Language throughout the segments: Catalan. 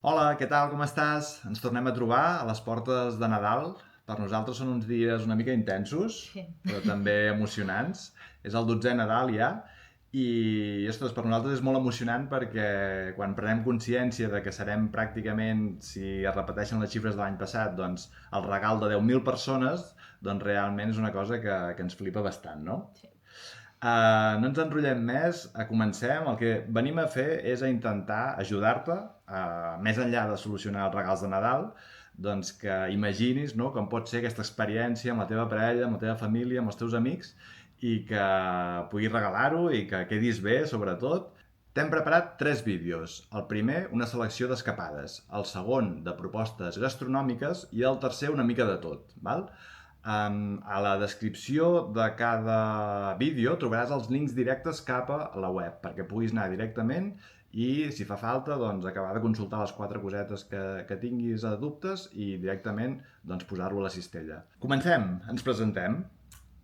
Hola, què tal, com estàs? Ens tornem a trobar a les portes de Nadal. Per nosaltres són uns dies una mica intensos, Sí. però també emocionants. És el 12è Nadal ja, i ostres, per nosaltres és molt emocionant perquè quan prenem consciència de que serem pràcticament, si es repeteixen les xifres de l'any passat, doncs el regal de 10.000 persones, doncs realment és una cosa que ens flipa bastant, no? Sí. No ens enrotllem més, comencem. El que venim a fer és a intentar ajudar-te, més enllà de solucionar els regals de Nadal, doncs que imaginis, no, com pot ser aquesta experiència amb la teva parella, amb la teva família, amb els teus amics, i que puguis regalar-ho i que quedis bé, sobretot. T'hem preparat 3 vídeos. El primer, una selecció d'escapades. El segon, de propostes gastronòmiques. I el tercer, una mica de tot. Val? A la descripció de cada vídeo trobaràs els links directes cap a la web perquè puguis anar directament i, si fa falta, doncs, acabar de consultar les 4 cosetes que tinguis a dubtes i directament doncs, posar-lo a la cistella. Comencem, ens presentem.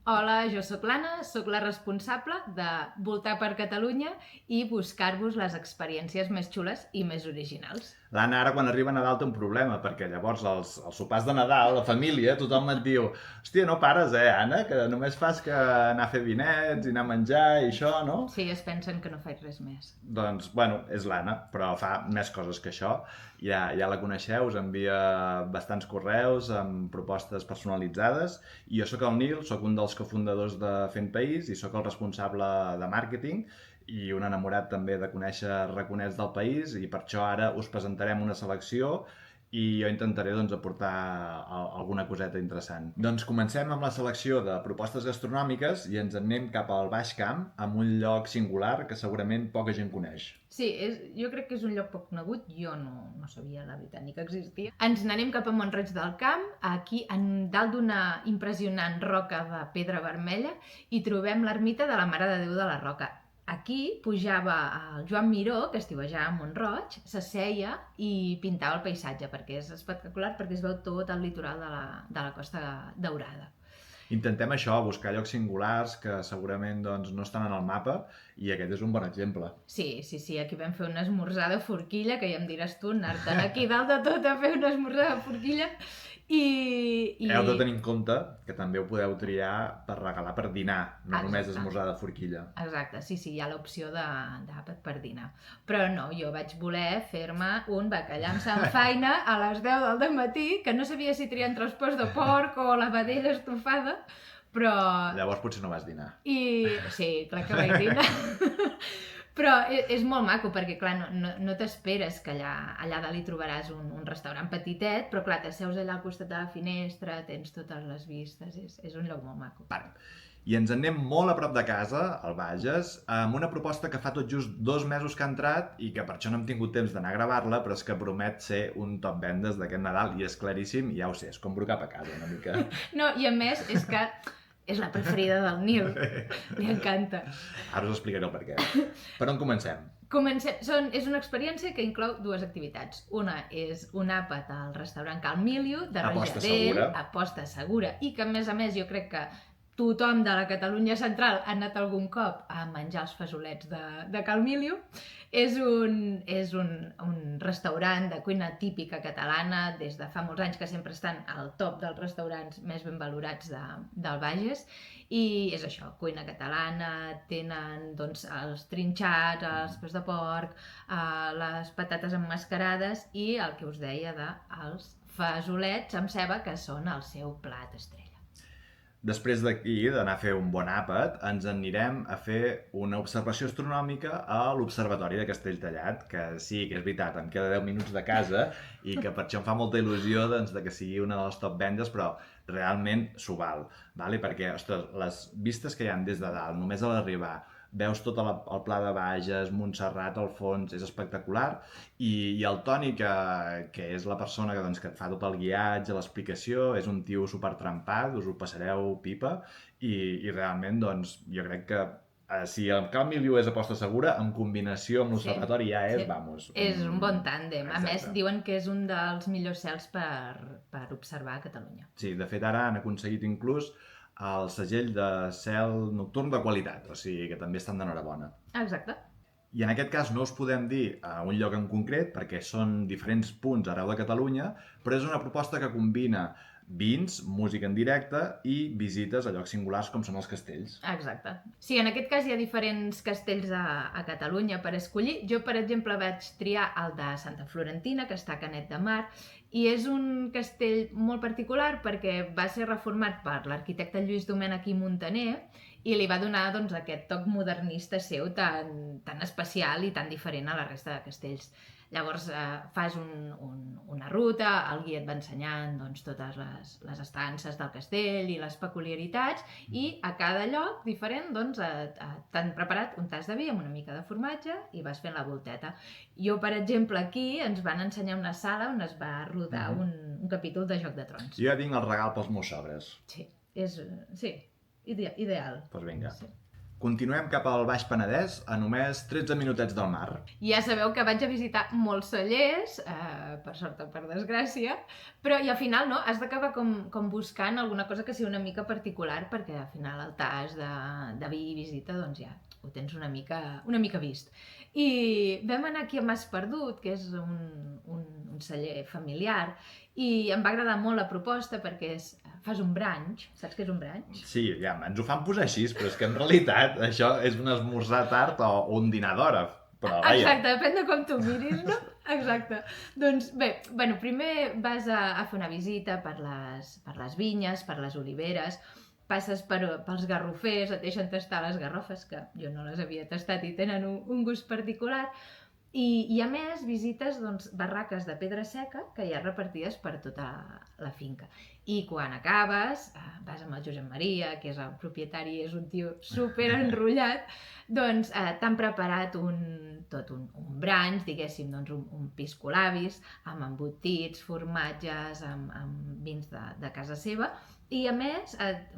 Hola, jo sóc l'Anna, sóc la responsable de voltar per Catalunya i buscar-vos les experiències més xules i més originals. L'Anna ara quan arriba a Nadal té un problema, perquè llavors els sopars de Nadal, la família, tothom et diu hòstia, no pares, Anna, que només fas que anar a fer vinets i anar a menjar i això, no? Sí, es pensen que no faig res més. Doncs, bueno, és l'Anna, però fa més coses que això. Ja la coneixeu, us envia bastants correus amb propostes personalitzades. I jo sóc el Nil, sóc un dels cofundadors de Fent País i sóc el responsable de màrqueting i un enamorat també de conèixer raconets del país, i per això ara us presentarem una selecció i jo intentaré doncs, aportar alguna coseta interessant. Doncs comencem amb la selecció de propostes gastronòmiques i ens en anem cap al Baix Camp, amb un lloc singular que segurament poca gent coneix. Sí, jo crec que és un lloc poc conegut, jo no sabia la veritat ni que existia. Ens n'anem cap a Mont-roig del Camp, aquí dalt d'una impressionant roca de pedra vermella hi trobem l'ermita de la Mare de Déu de la Roca. Aquí pujava el Joan Miró, que estivejava a Mont-roig, s'asseia i pintava el paisatge, perquè és espectacular, perquè es veu tot el litoral de la Costa Daurada. Intentem això, buscar llocs singulars que segurament doncs, no estan en el mapa, i aquest és un bon exemple. Sí, aquí vam fer un esmorzar de forquilla, que ja em diràs tu, anar-te'n aquí dalt de tot a fer un esmorzar de forquilla, i... Heu de tenir en compte que també ho podeu triar per regalar per dinar, no només Exacte. esmorzar de forquilla. Exacte, sí, hi ha l'opció d'àpat per dinar. Però no, jo vaig voler fer-me un bacallà amb samfaina a les 10 del matí, que no sabia si triar entre els peus de porc o la vedella estofada, però... Llavors potser no vas dinar. I sí, clar que vaig dinar. Però és molt maco, perquè clar, no t'esperes que allà dalt hi trobaràs un restaurant petitet, però clar, t'asseus allà al costat de la finestra, tens totes les vistes, és un lloc molt maco. Vale. I ens en anem molt a prop de casa, al Bages, amb una proposta que fa tot just 2 mesos que ha entrat i que per això no hem tingut temps d'anar a gravar-la, però és que promet ser un top vendes d'aquest Nadal, i és claríssim, ja ho sé, es compro cap a casa una mica. No, i a més és que és la preferida del Nil, li encanta. Ara us explicaré el per què. Per on comencem? És una experiència que inclou 2 activitats. Una és un àpat al restaurant Cal Milio, de Aposta Rajadell, segura. aposta segura, i que a més jo crec que tothom de la Catalunya central ha anat algun cop a menjar els fesolets de Cal Milio. És un restaurant de cuina típica catalana des de fa molts anys, que sempre estan al top dels restaurants més ben valorats del Bages, i és això, cuina catalana, tenen doncs, els trinxats, els peus de porc, les patates emmascarades i el que us deia dels fesolets amb ceba, que són el seu plat estrella. Després d'aquí, d'anar a fer un bon àpat, ens anirem a fer una observació astronòmica a l'Observatori de Castelltallat, que sí, que és veritat, em queda 10 minuts de casa i que per això em fa molta il·lusió doncs, de que sigui una de les top vendes, però realment s'ho val, vale? Perquè, ostres, les vistes que hi ha des de dalt, només a l'arribar, veus tot el Pla de Bages, Montserrat al fons, és espectacular, i el Toni, que és la persona doncs, que et fa tot el guiatge, l'explicació, és un tio supertrempat, us ho passareu pipa, i realment doncs, jo crec que si el Cal Miliu és aposta segura, en combinació amb l'Observatori ja és, Sí. vamos... És un bon tàndem. A més, Exacte. diuen que és un dels millors cels per observar a Catalunya. Sí, de fet ara han aconseguit inclús el segell de cel nocturn de qualitat, o sigui que també estan d'enhorabona. Exacte. I en aquest cas no us podem dir a un lloc en concret, perquè són diferents punts arreu de Catalunya, però és una proposta que combina vins, música en directe i visites a llocs singulars com són els castells. Exacte. Sí, en aquest cas hi ha diferents castells a Catalunya per escollir. Jo, per exemple, vaig triar el de Santa Florentina, que està a Canet de Mar, i és un castell molt particular perquè va ser reformat per l'arquitecte Lluís Domènech i Muntaner i li va donar doncs, aquest toc modernista seu tan especial i tan diferent a la resta de castells. Llavors fas una ruta, el guia et va ensenyant doncs, totes les estances del castell i les peculiaritats i a cada lloc diferent doncs, t'han preparat un tas de vi amb una mica de formatge i vas fent la volteta. Jo, per exemple, aquí ens van ensenyar una sala on es va rodar un capítol de Joc de Trons. Jo ja tinc el regal pels meus sogres. Sí, ideal. Doncs vinga. Sí. Continuem cap al Baix Penedès a només 13 minutets del mar. Ja sabeu que vaig a visitar molts cellers, per sort o per desgràcia, però i al final no, has d'acabar com buscant alguna cosa que sigui una mica particular perquè al final el tas de vi i visita doncs ja ho tens una mica vist. I vam anar aquí a Mas Perdut, que és un celler familiar, i em va agradar molt la proposta perquè fas un brunch. Saps què és un brunch? Sí, ja, ens ho fan posar així, però és que en realitat això és un esmorzar tard o un dinar d'hora. Però, vaja. Exacte, depèn de com tu miris, no? Exacte. Doncs bé, bueno, primer vas a fer una visita per les vinyes, per les oliveres, passes pels garrofers, et deixen tastar les garrofes, que jo no les havia tastat i tenen un gust particular, i a més visites doncs, barraques de pedra seca que hi ha repartides per tota la finca. I quan acabes, vas amb el Josep Maria, que és el propietari, és un tio super enrotllat, doncs t'han preparat tot un brunch, diguéssim, doncs un piscolabis, amb embotits, formatges, amb vins de casa seva, i a més,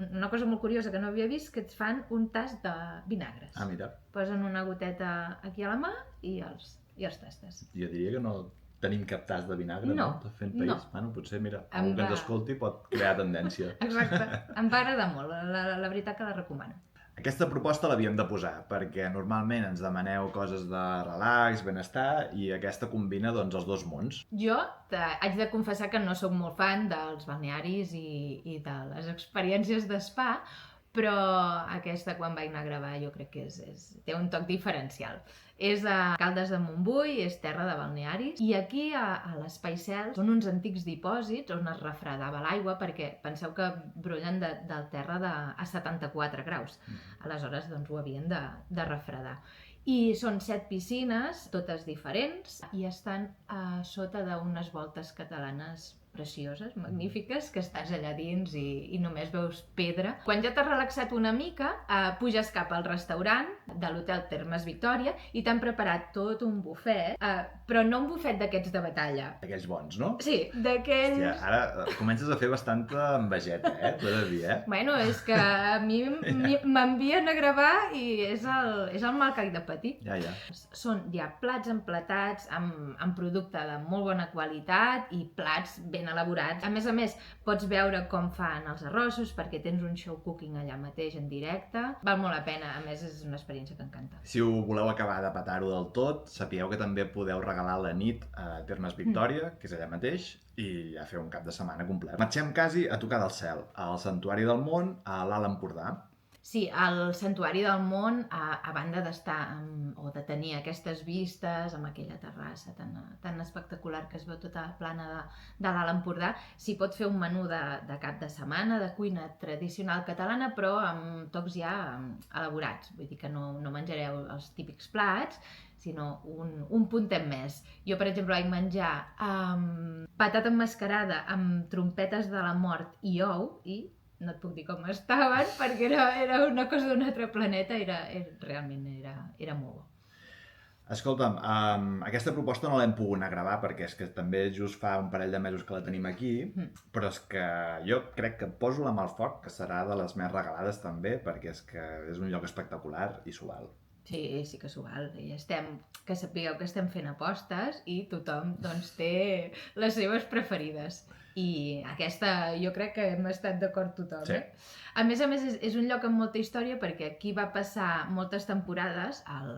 una cosa molt curiosa que no havia vist, que et fan un tas de vinagres. Ah, mira. Posen una goteta aquí a la mà i els tastes. Jo diria que no tenim cap tas de vinagre, no? Fent país. No. Bueno, potser, mira, algú que ens escolti pot crear tendència. Exacte. Em va agradar molt, la veritat que la recomano. Aquesta proposta l'havíem de posar, perquè normalment ens demaneu coses de relax, benestar, i aquesta combina doncs, els dos mons. Jo haig de confessar que no sóc molt fan dels balnearis i de les experiències d'espa, però aquesta, quan vaig anar a gravar, jo crec que té un toc diferencial. És a Caldes de Montbui, és terra de balnearis, i aquí a l'Espai Cel són uns antics dipòsits on es refredava l'aigua, perquè penseu que brollen del terra a 74 graus. Aleshores, doncs, ho havien de refredar. I són 7 piscines, totes diferents, i estan sota d'unes voltes catalanes precioses, magnífiques, que estàs allà dins i només veus pedra. Quan ja t'has relaxat una mica, puges cap al restaurant de l'Hotel Termes Victòria i t'han preparat tot un bufet, però no un bufet d'aquests de batalla. Aquells bons, no? Sí, d'aquells... Hòstia, ara comences a fer bastanta envejeta, t'ho he de dir, Bueno, és que a mi m'envien a gravar i és el mal que he de patir. Ja. Són ja plats emplatats amb producte de molt bona qualitat i plats ben elaborats. A més, pots veure com fan els arrossos perquè tens un show cooking allà mateix en directe. Val molt la pena, a més és una experiència que encanta. Si ho voleu acabar de petar-ho del tot, sapigueu que també podeu regalar la nit a Termes Victòria, que és allà mateix, i ja fer un cap de setmana complet. Marxem quasi a tocar del cel, al Santuari del Mont, a l'Alt Empordà. Sí, el Santuari del Mont, a banda d'estar o de tenir aquestes vistes amb aquella terrassa tan espectacular que es veu tota la plana de l'Alt Empordà, s'hi pot fer un menú de cap de setmana, de cuina tradicional catalana, però amb tocs ja elaborats. Vull dir que no menjareu els típics plats, sinó un puntet més. Jo, per exemple, vaig menjar patata emmascarada amb trompetes de la mort i ou, i no et puc dir com estaven, perquè era una cosa d'un altre planeta, realment era molt bo. Escolta'm, aquesta proposta no l'hem pogut anar a gravar perquè és que també just fa un parell de mesos que la tenim aquí, però és que jo crec que poso la mà al foc, que serà de les més regalades també, perquè és que és un lloc espectacular i s'ho val. Sí que s'ho val. Que sapigueu que estem fent apostes i tothom doncs, té les seves preferides. I aquesta jo crec que hem estat d'acord tothom. Sí. A més, és un lloc amb molta història perquè aquí va passar moltes temporades el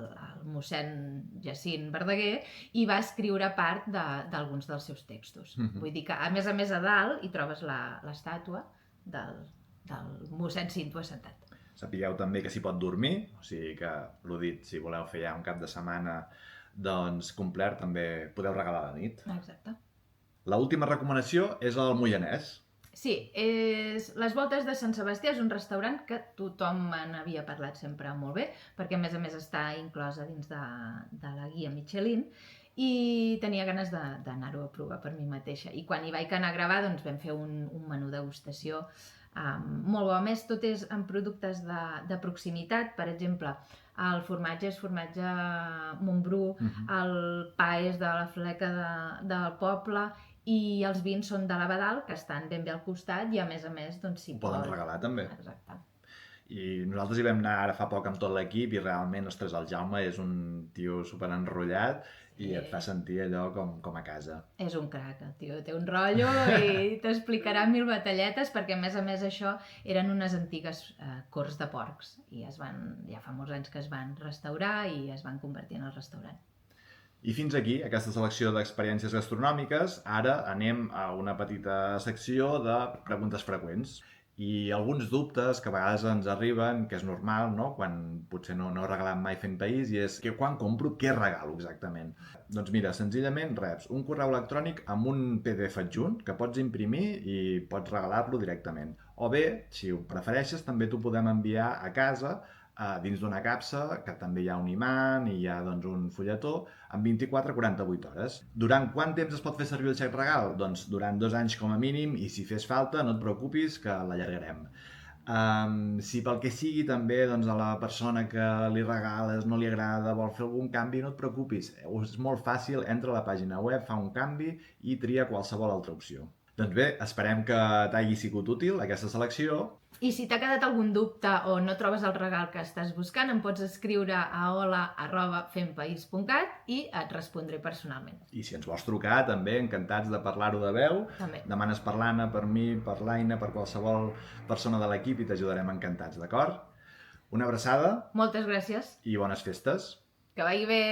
mossèn Jacint Verdaguer i va escriure part d'alguns dels seus textos. Vull dir que, a més, a dalt hi trobes l'estàtua del mossèn Cinto assentat. Sapigueu també que s'hi pot dormir, o sigui que, l'ho dit, si voleu fer ja un cap de setmana doncs complet, també podeu regalar la nit. Exacte. L'última recomanació és el Moianès. Sí, Les Voltes de Sant Sebastià és un restaurant que tothom me n'havia parlat sempre molt bé, perquè a més està inclosa dins de la guia Michelin, i tenia ganes d'anar-ho a provar per mi mateixa. I quan hi vaig anar a gravar, doncs vam fer un menú degustació molt bo. A més, tot és amb productes de proximitat. Per exemple, el formatge és formatge Montbrú, el pa és de la fleca del poble i els vins són de l'Abadal, que estan ben bé al costat i a més, doncs s'hi poden regalar també. Exacte. I nosaltres hi vam anar ara fa poc amb tot l'equip i realment, ostres, el Jaume és un tio superenrotllat i et fa sentir allò com a casa. És un crac, el tio. Té un rotllo i t'explicarà 1000 batalletes perquè, a més, això eren unes antigues corts de porcs i ja fa molts anys que es van restaurar i es van convertir en el restaurant. I fins aquí aquesta selecció d'experiències gastronòmiques. Ara anem a una petita secció de preguntes freqüents. I alguns dubtes que a vegades ens arriben, que és normal, no? Quan potser no he regalat mai fent país, i és que quan compro, què regalo exactament? Doncs mira, senzillament reps un correu electrònic amb un PDF adjunt que pots imprimir i pots regalar-lo directament. O bé, si ho prefereixes, també t'ho podem enviar a casa dins d'una capsa, que també hi ha un imant i hi ha doncs, un fulletó, en 24 a 48 hores. Durant quant temps es pot fer servir el xec regal? Doncs durant 2 anys com a mínim, i si fes falta, no et preocupis, que l'allargarem. Si pel que sigui també doncs, a la persona que li regales no li agrada, vol fer algun canvi, no et preocupis. És molt fàcil, entra a la pàgina web, fa un canvi i tria qualsevol altra opció. Doncs bé, esperem que t'hagi sigut útil aquesta selecció. I si t'ha quedat algun dubte o no trobes el regal que estàs buscant, em pots escriure a hola@fempaís.cat i et respondré personalment. I si ens vols trucar, també encantats de parlar-ho de veu. També. Demanes per l'Anna, per mi, per l'Aina, per qualsevol persona de l'equip i t'ajudarem encantats, d'acord? Una abraçada. Moltes gràcies. I bones festes. Que vagi bé.